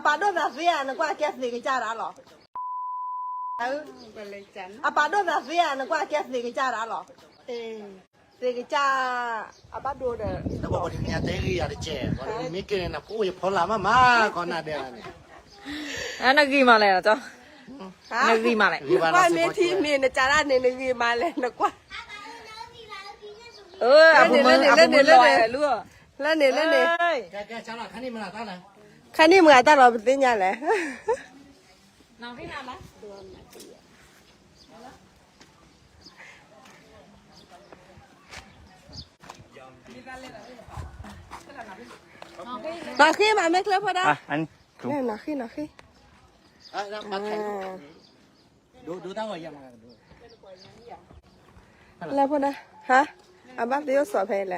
爸都在飞啊，那管干死那个家长了。爸都在飞啊，那管干死那个家长了。这个家爸多的。那我的面对个也得接，我的没给人那不会跑了嘛，搞那边呢。那几嘛来了，走。那几嘛来。外面听你那家长那个嘛来那管。阿不们来了。来你。该讲了，看你们哪打来。看你们打了不得伢来。哪会拿来？拿去嘛，没来不的。อันนี้ 拿去。มาถ่ายดูตั้งไว้ยังไงดู 来不的，哈？爸得有烧牌了。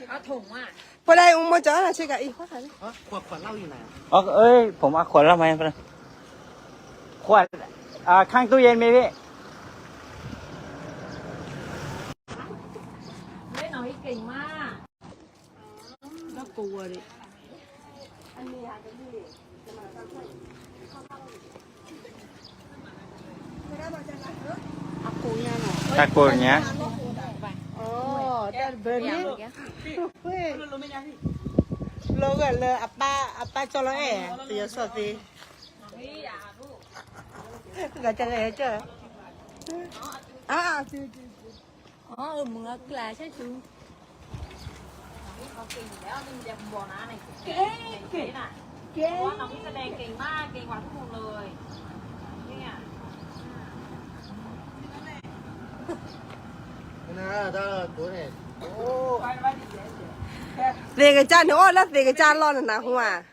เอาถุงอ่ะ 不来，我叫他去个一会儿。ขวดเหล้าอยู่ไหน อ๋อเอ้ยผมเอาขวดแล้วไหมขวดข้างตู้เย็นมีพี่ เล่นหน่อยเก่งมากน่ากลัวดิ ตะโกนอย่างเงี้ย 哦，在这里。会。老个了，阿爸叫了哎，这要说的。个这个这。啊，对。อ๋อมึงก็แกล้ใช่จูเขาเก่งแล้วนี่มันจะบอกนะในเก่งน่ะเพราะว่าน้องพี่แสดงเก่งมากเก่งกว่าทุกคนเลยเนี่ย นะถ้าตัวเนี่ยโอ้ 这个家呢，哦，那这个家老人哪户啊？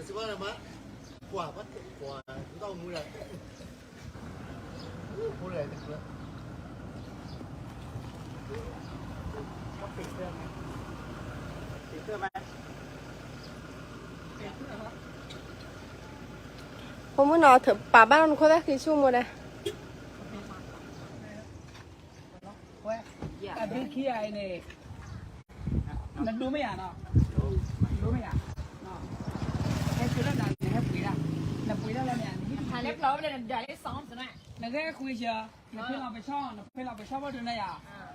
是吧？嘛，挂不挂？到木了，木了这个。我们那头爸爸那块在可以修么的？ အဘိခိယနေနဒုမယနော်ဒုမယနော်အဲကျတော့နာနေပွေးတာနပွေးတော့လည်းမြန်ဒီ ถ่ายเรียบร้อยเลยเดี๋ยวได้ซ้อมซะหน่อย နခဲခွေးချာနဖေးလာပချောင်းနဖေးလာပချောင်းဘတ်နေရ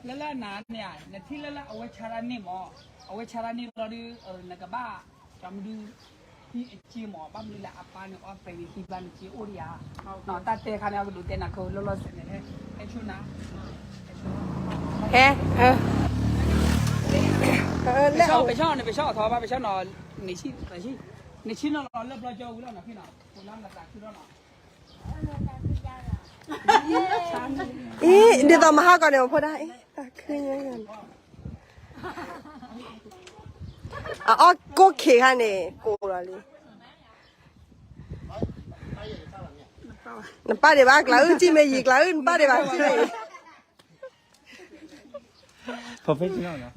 လလနာနေရနတိလလအဝချာရနေမောအဝချာရနေလော်ဒီနကဘာတမ်ဒူဒီအချီမောပမ်လီလာအပန်အော်ဖေးဒီဘန်ချီအိုရီယာနော်တတဲခါနေအခုတဲနာကိုလောလောစနေအဲချူနာ ไปช่อทอไปช่อนอนในชิ้นนอนเริ่มเราเจอแล้วนะพี่น้องคนน้ำหลักๆคือแล้วเนาะ 咦，你到马哈高了，我ได้可以样。哦，过去看呢，过了哩。那八点半，老几没一，老八点半几没。 professional เนาะ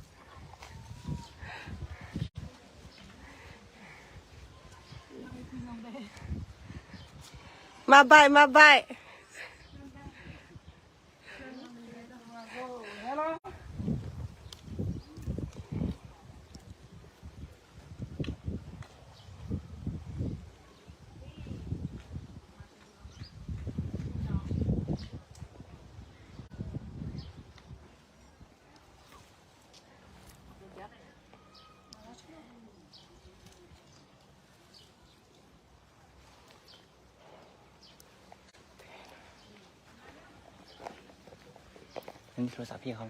มาบาย อันนี้โทรศัพท์พี่เขา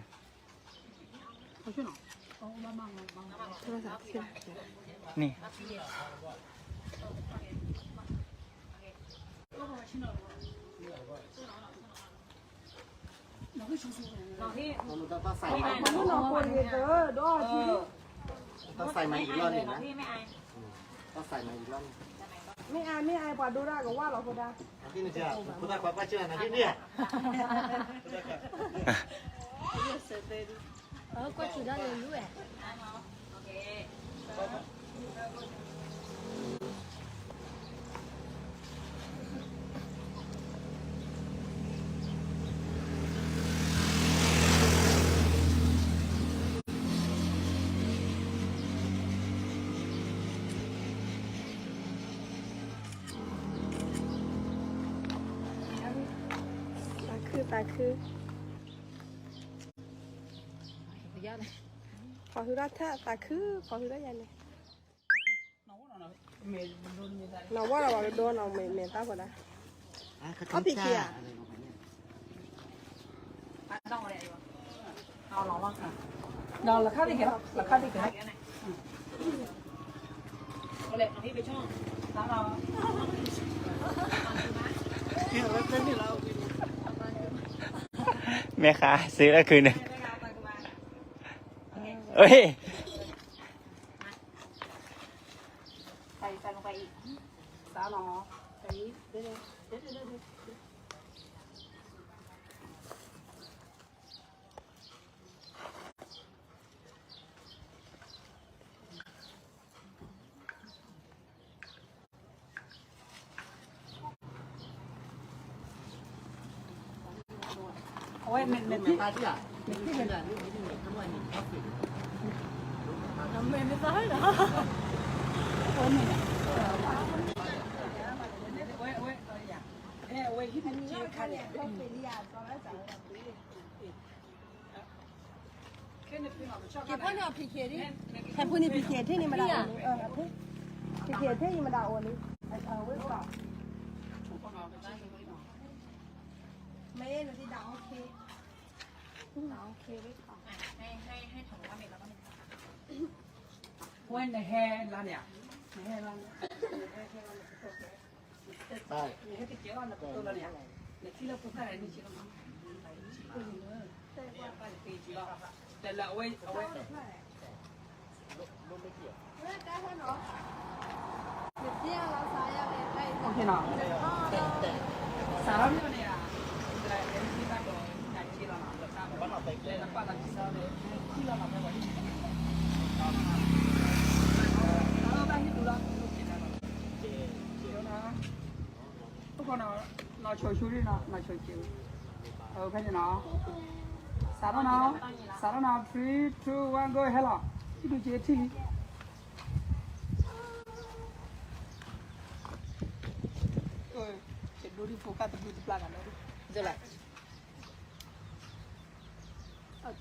เขาช่วยหน่อย โทรศัพท์ที่ นี่ น้องพี่ ต้องใส่ ไม่ ไม้ อายน้อง เราคนเยอะๆด้วยทีนี้ ต้องใส่ไม้อีกรอบนึง น้อง นะ พี่ไม่อาย ต้องใส่ไม้อีกรอบ ไม่อายกว่าดูได้ก็ว่าเราคนได้ ที่นี่เจ้าคุณตาความป้าเชื่อนะที่เนี่ย 过去的路哎。โอเค คือตาคือขอคือรัฐตาคือขอคือได้ยังไงเราว่าเราโดนเราเมตาก่อนนะเอาปีเกียร์ เอาหรอวะ nào là khác đi kìa là khác đi kìa เอาเลยเอาพี่ไปช่อง đó là แม่ค้าซื้อแล้วคืนนึงเอ้ย ใส่ลงไปอีก đó nó โอ้ยเน็ตที่ ตาที่อ่ะนี่เป็นอะไรนี่ทั้งวันนี่ครับ น้ำเมย์ไม่ได้เหรอ โอ้ยเนี่ยโอ้ยโอ้ยอย่างเอ้ยโอ้ยที่มันเชี่ยวคันเนี่ยแค่เน็ตพี่หน่อยชอบ เก็บพ่อเนี่ยพีเคที่แค่พูดนี่พีเคที่นี่มาดาวพีเคที่นี่มาดาวนี่ไว้ก่อนไม่หนูที่ดาวโอเคดาวโอเคไว้ก่อน ให้ถงว่าเมย์แล้วก็เมย์ โอ้ยในแฮร้านเนี่ยในแฮร้าน ได้ ในแฮติดเจ้าหน้าตัวเราเนี่ยในที่เราพูดอะไรนี่ชิลล์มั้งแต่ละโอ้ยโอ้ย โอเคเนาะสารพัดเนี่ยแต่เอ็นที่บ้านก็อยากที่เราเนาะแล้วก็บ้านเราไปเล่นน้ำปลาที่เราเนี่ยที่เราไม่ไหวเราไปที่ดูแล้วเดี๋ยวนะทุกคนเราช่วยช่วยนะเราช่วยช่วยเพื่อนเนาะสารเนาะ3, 2, 1 go hello ที่ดูเจ๊ที่ดูดิโฟกัสดูดิปลากันเลยเดี๋ยวแหละ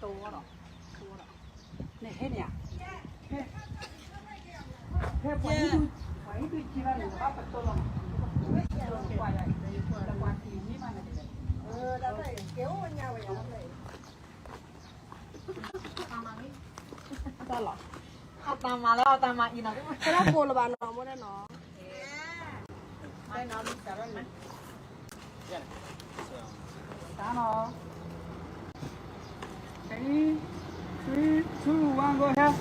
ตัวเนาะเนี่ยเห็นเนี่ยเฮ้ปล่อยให้ดูจีราหรือว่าปัตโต้ลงปล่อยอะไรแต่ปล่อยทีนี่มันไม่ได้ได้เลยเกี่ยวมันยาวอย่างนั้นเลย ก็หรอเอาตามมาแล้วเอาตามมาอีกหน่อย ถ้าเราโกนระบาดน้องไม่ได้เนาะ ได้น้ำแต่ว่ามัน ตาเนาะ3, 2, 1 go ahead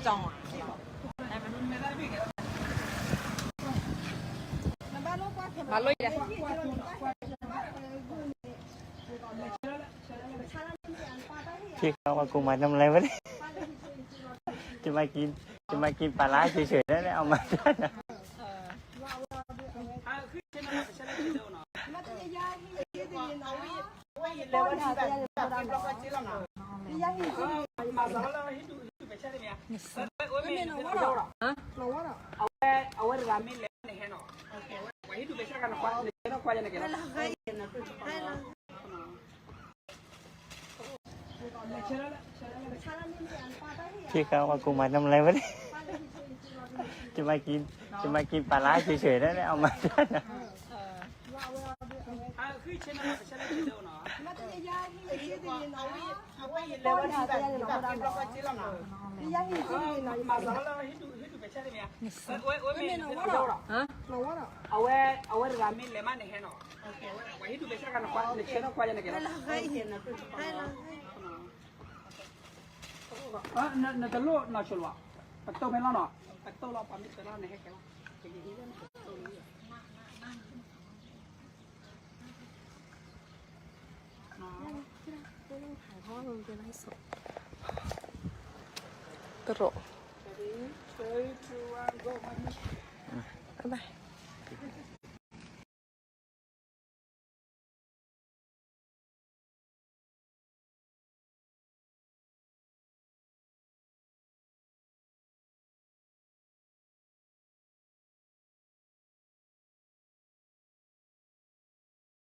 จองอ่ะ มาลุยเลย พี่เขาว่ากูมาทำอะไรวะเนี่ยจะมากินปลาร้าเฉยๆแล้วเนี่ยเอามาได้นะ เอาไว้รามินเลยเนี่ยเนาะไว้ดูไปช่วยกันนะคว้าเนี่ยเราคว้าอย่างไรกันพี่เขาว่ากูมาทำอะไรวะเนี่ยจะมากินปลาร้าเฉยๆแล้วเนี่ยเอามาได้นะ คือเช่นนั้นเช่นนั้นเดียวเนาะ มาสองเราให้ดูไปใช่ไหมเนี่ยโอ้ยไม่เอาเอาไว้รามินเลยมันเนี่ยเนาะไว้ดูไปช่วยกันนะคว้าเนี่ยเราคว้าอย่างไรกันนั่นจะรู้น่าชัวร์ปัตโต้ไม่ล่ะเนาะปัตโต้เราปั๊มจะล่ะเนี่ยแค่ละตรก 3, 2, 1 go บ๊ายบาย